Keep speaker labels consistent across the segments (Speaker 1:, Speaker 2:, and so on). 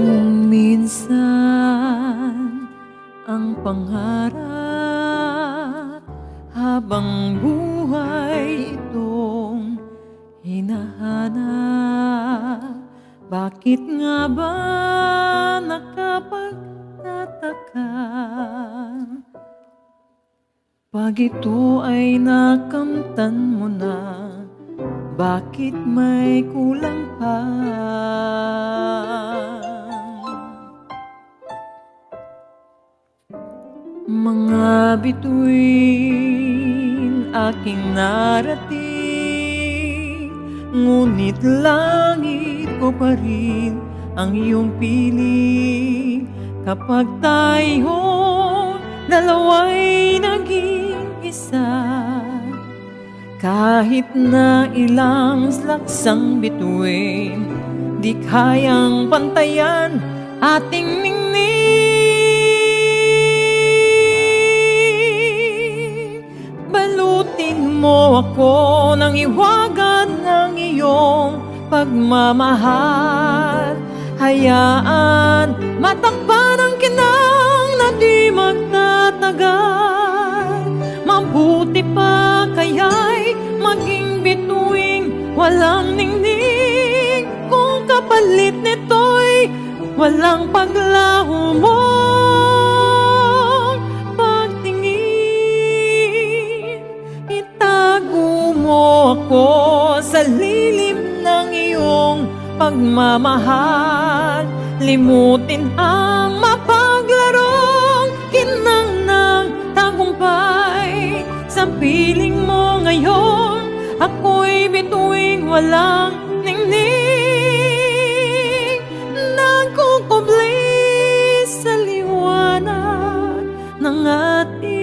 Speaker 1: Kung minsan ang pangarap habang buhay itong hinahanap, bakit nga ba nakapagtataka pag ito ay nakamtan mo na? Bakit may kulang pa? Mga bituin aking narating, ngunit langit ko pa rin ang iyong piling. Kapag tayong dalawa'y naging isa, kahit na ilang laksang bituin, di kayang pantayan ating ningning. Balutin mo ako ng iwagan ng iyong pagmamahal. Hayaan matakpan ang kinang na di magtatagal. Mabuti pa kaya'y maging bituing walang ningning, kung kapalit nito'y walang paglaho mong pagtingin. Itago mo ako sa lilim ng iyong pagmamahal. Limutin ang mapaglarong kinang ng tagumpay. Sa piling mo ngayon, ako'y bituing walang ningning, nagkukubli sa liwanag ng ating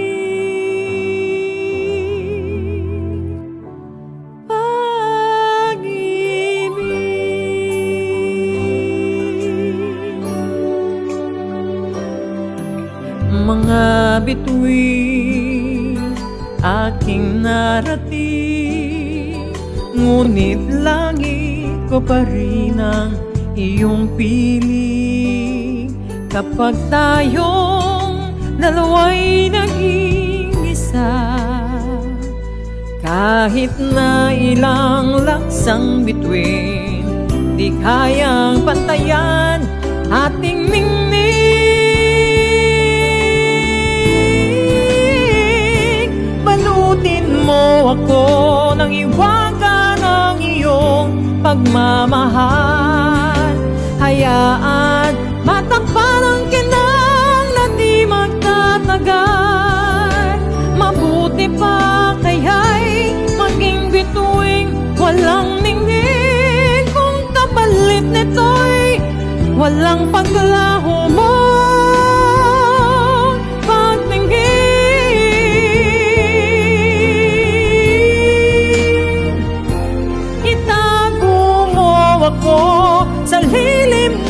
Speaker 1: pag-ibig. Mga bituin aking narating, ngunit langit ko pa rin ang iyong piling. Kapag tayong dalawa'y naging isa, kahit na ilang laksang bituin, di kayang pantayan ating ningning. Balutin mo ako ng iwagan ng iyong pagmamahal. Hayaan matakpan ang kinang na di magtatagal. Mabuti pa kaya'y maging bituing walang ningning, kung kapalit nito'y walang paglaho mo. Ako sa lilim